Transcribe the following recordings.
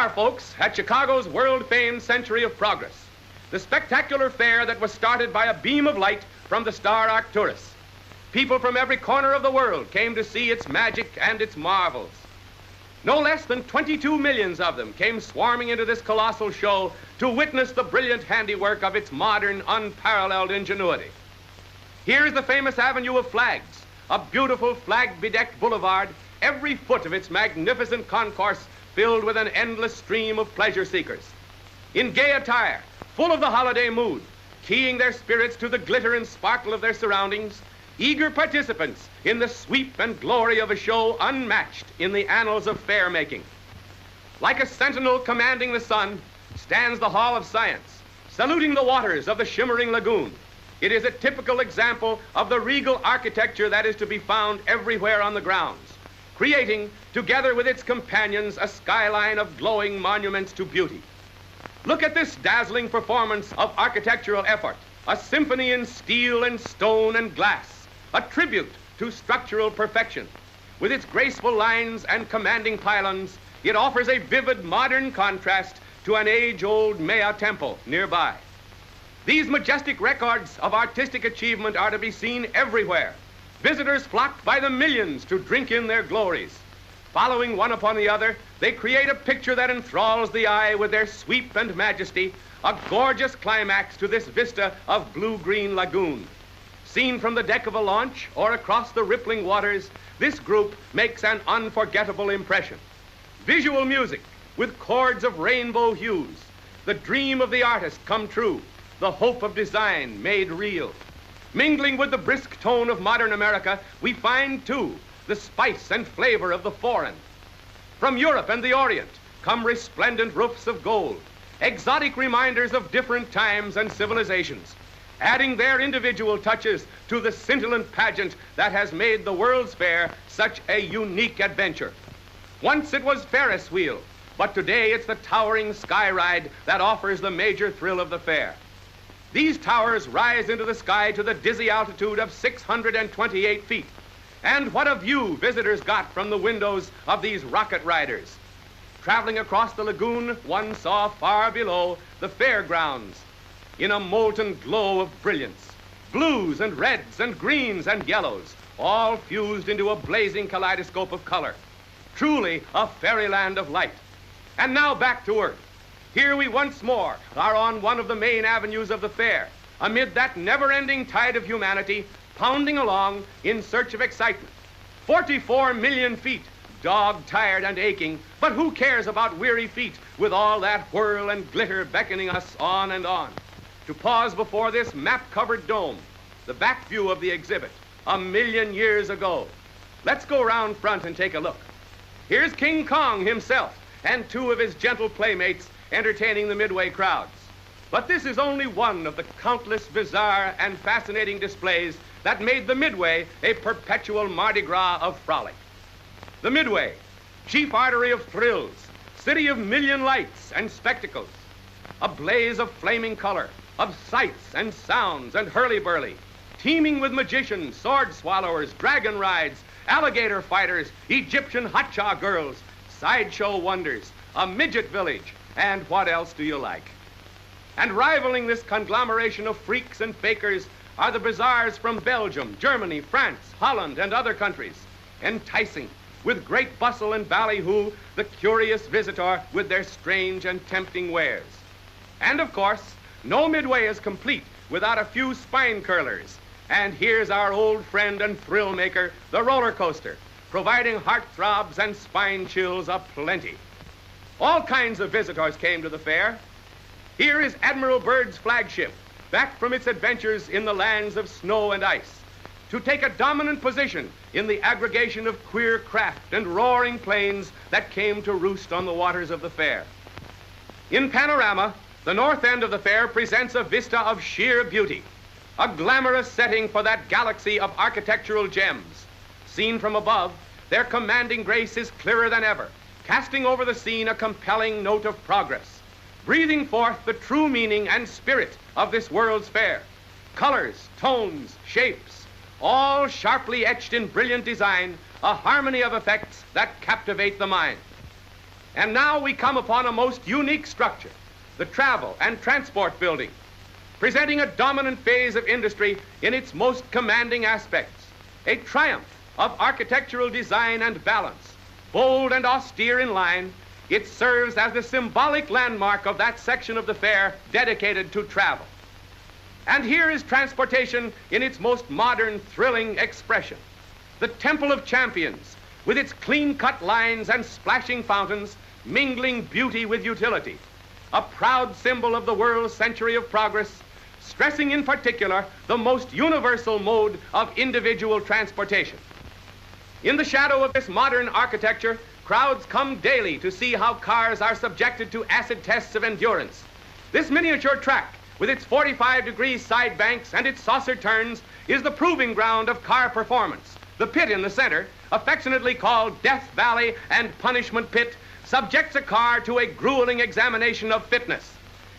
are, folks, at Chicago's world-famed Century of Progress, the spectacular fair that was started by a beam of light from the star Arcturus. People from every corner of the world came to see its magic and its marvels. No less than 22 millions of them came swarming into this colossal show to witness the brilliant handiwork of its modern, unparalleled ingenuity. Here's the famous Avenue of Flags, a beautiful flag-bedecked boulevard, every foot of its magnificent concourse filled with an endless stream of pleasure seekers. In gay attire, full of the holiday mood, keying their spirits to the glitter and sparkle of their surroundings, eager participants in the sweep and glory of a show unmatched in the annals of fair making. Like a sentinel commanding the sun stands the Hall of Science, saluting the waters of the shimmering lagoon. It is a typical example of the regal architecture that is to be found everywhere on the grounds, creating, together with its companions, a skyline of glowing monuments to beauty. Look at this dazzling performance of architectural effort, a symphony in steel and stone and glass, a tribute to structural perfection. With its graceful lines and commanding pylons, it offers a vivid modern contrast to an age-old Maya temple nearby. These majestic records of artistic achievement are to be seen everywhere. Visitors flock by the millions to drink in their glories. Following one upon the other, they create a picture that enthralls the eye with their sweep and majesty, a gorgeous climax to this vista of blue-green lagoon. Seen from the deck of a launch or across the rippling waters, this group makes an unforgettable impression. Visual music with chords of rainbow hues, the dream of the artist come true, the hope of design made real. Mingling with the brisk tone of modern America, we find, too, the spice and flavor of the foreign. From Europe and the Orient come resplendent roofs of gold, exotic reminders of different times and civilizations, adding their individual touches to the scintillant pageant that has made the World's Fair such a unique adventure. Once it was Ferris wheel, but today it's the towering sky ride that offers the major thrill of the fair. These towers rise into the sky to the dizzy altitude of 628 feet. And what a view visitors got from the windows of these rocket riders. Traveling across the lagoon, one saw far below the fairgrounds in a molten glow of brilliance. Blues and reds and greens and yellows, all fused into a blazing kaleidoscope of color. Truly a fairyland of light. And now back to earth. Here we once more are on one of the main avenues of the fair, amid that never-ending tide of humanity pounding along in search of excitement. 44 million feet, dog-tired and aching, but who cares about weary feet with all that whirl and glitter beckoning us on and on? To pause before this map-covered dome, the back view of the exhibit, 1,000,000 years ago. Let's go round front and take a look. Here's King Kong himself and two of his gentle playmates entertaining the Midway crowds. But this is only one of the countless bizarre and fascinating displays that made the Midway a perpetual Mardi Gras of frolic. The Midway, chief artery of thrills, city of million lights and spectacles, a blaze of flaming color, of sights and sounds and hurly-burly, teeming with magicians, sword swallowers, dragon rides, alligator fighters, Egyptian hotcha girls, sideshow wonders, a midget village, and what else do you like? And rivaling this conglomeration of freaks and fakers are the bazaars from Belgium, Germany, France, Holland, and other countries, enticing, with great bustle and ballyhoo, the curious visitor with their strange and tempting wares. And of course, no Midway is complete without a few spine curlers. And here's our old friend and thrill maker, the roller coaster, providing heart throbs and spine chills aplenty. All kinds of visitors came to the fair. Here is Admiral Byrd's flagship, back from its adventures in the lands of snow and ice, to take a dominant position in the aggregation of queer craft and roaring planes that came to roost on the waters of the fair. In panorama, the north end of the fair presents a vista of sheer beauty, a glamorous setting for that galaxy of architectural gems. Seen from above, their commanding grace is clearer than ever, casting over the scene a compelling note of progress, breathing forth the true meaning and spirit of this World's Fair. Colors, tones, shapes, all sharply etched in brilliant design, a harmony of effects that captivate the mind. And now we come upon a most unique structure, the Travel and Transport Building, presenting a dominant phase of industry in its most commanding aspects, a triumph of architectural design and balance. Bold and austere in line, it serves as the symbolic landmark of that section of the fair dedicated to travel. And here is transportation in its most modern, thrilling expression. The Temple of Champions, with its clean-cut lines and splashing fountains, mingling beauty with utility. A proud symbol of the world's century of progress, stressing in particular the most universal mode of individual transportation. In the shadow of this modern architecture, crowds come daily to see how cars are subjected to acid tests of endurance. This miniature track, with its 45-degree side banks and its saucer turns, is the proving ground of car performance. The pit in the center, affectionately called Death Valley and Punishment Pit, subjects a car to a grueling examination of fitness.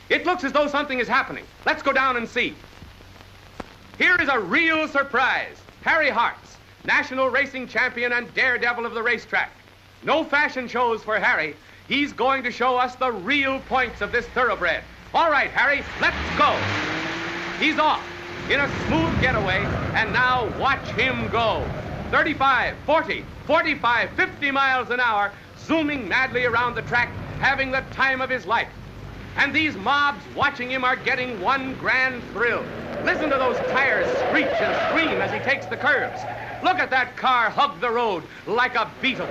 It looks as though something is happening. Let's go down and see. Here is a real surprise. Harry Hartz, national racing champion and daredevil of the racetrack. No fashion shows for Harry. He's going to show us the real points of this thoroughbred. All right, Harry, let's go. He's off in a smooth getaway, and now watch him go. 35, 40, 45, 50 miles an hour, zooming madly around the track, having the time of his life. And these mobs watching him are getting one grand thrill. Listen to those tires screech and scream as he takes the curves. Look at that car hug the road like a beetle.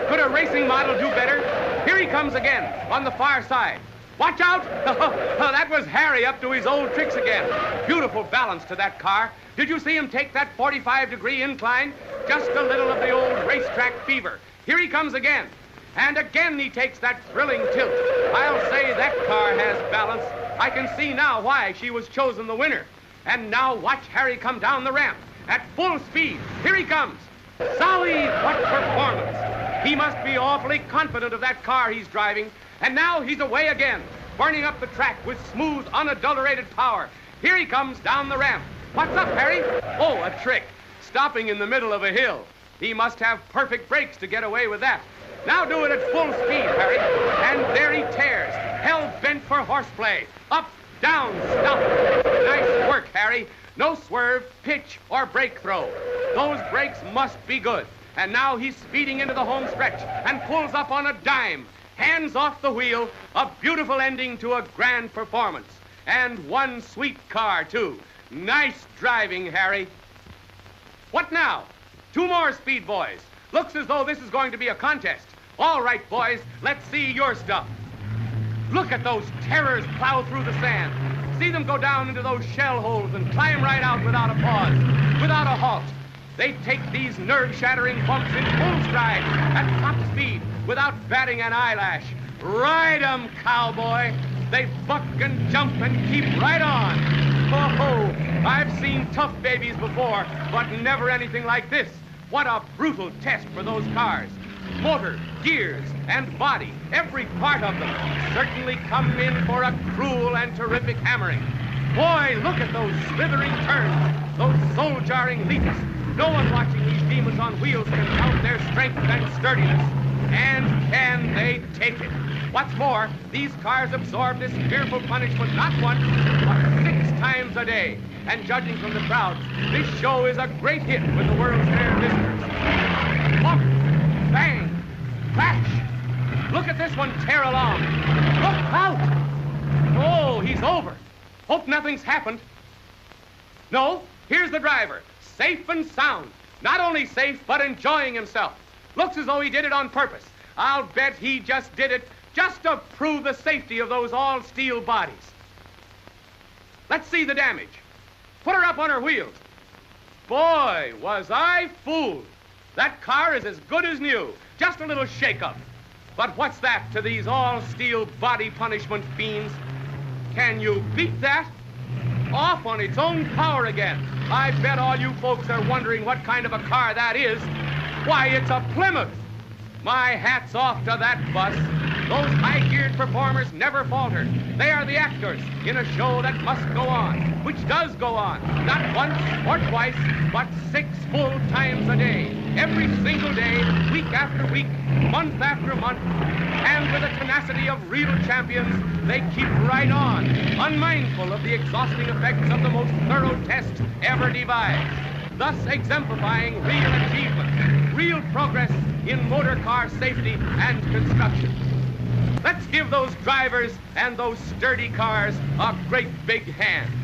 Could a racing model do better? Here he comes again on the far side. Watch out! That was Harry up to his old tricks again. Beautiful balance to that car. Did you see him take that 45-degree incline? Just a little of the old racetrack fever. Here he comes again. And again he takes that thrilling tilt. I'll say that car has balance. I can see now why she was chosen the winner. And now watch Harry come down the ramp at full speed. Here he comes. Solly, what performance. He must be awfully confident of that car he's driving. And now he's away again, burning up the track with smooth, unadulterated power. Here he comes down the ramp. What's up, Harry? Oh, a trick. Stopping in the middle of a hill. He must have perfect brakes to get away with that. Now do it at full speed, Harry. And there he tears, hell-bent for horseplay. Up, down, stop. Nice work, Harry. No swerve, pitch, or brake throw. Those brakes must be good. And now he's speeding into the home stretch and pulls up on a dime. Hands off the wheel, a beautiful ending to a grand performance. And one sweet car, too. Nice driving, Harry. What now? Two more speed boys. Looks as though this is going to be a contest. All right, boys, let's see your stuff. Look at those terrors plow through the sand. See them go down into those shell holes and climb right out without a pause, without a halt. They take these nerve-shattering bumps in full stride at top speed without batting an eyelash. Ride 'em, cowboy. They buck and jump and keep right on. Oh, I've seen tough babies before, but never anything like this. What a brutal test for those cars. Motor, gears, and body, every part of them, certainly come in for a cruel and terrific hammering. Boy, look at those slithering turns, those soul-jarring leaps. No one watching these demons on wheels can count their strength and sturdiness. And can they take it? What's more, these cars absorb this fearful punishment not once, but 6 times a day. And judging from the crowds, this show is a great hit with the World's Fair visitors. Bump, bang, crash. Look at this one tear along. Look out! Oh, he's over. Hope nothing's happened. No, here's the driver, safe and sound. Not only safe, but enjoying himself. Looks as though he did it on purpose. I'll bet he just did it just to prove the safety of those all-steel bodies. Let's see the damage. Put her up on her wheels. Boy, was I fooled. That car is as good as new. Just a little shake-up. But what's that to these all-steel body punishment fiends? Can you beat that? Off on its own power again. I bet all you folks are wondering what kind of a car that is. Why, it's a Plymouth. My hat's off to that bus. Those high-geared performers never falter. They are the actors in a show that must go on, which does go on, not once or twice, but 6 full times a day, every single day, week after week, month after month. And with the tenacity of real champions, they keep right on, unmindful of the exhausting effects of the most thorough test ever devised, thus exemplifying real achievement, real progress in motor car safety and construction. Let's give those drivers and those sturdy cars a great big hand.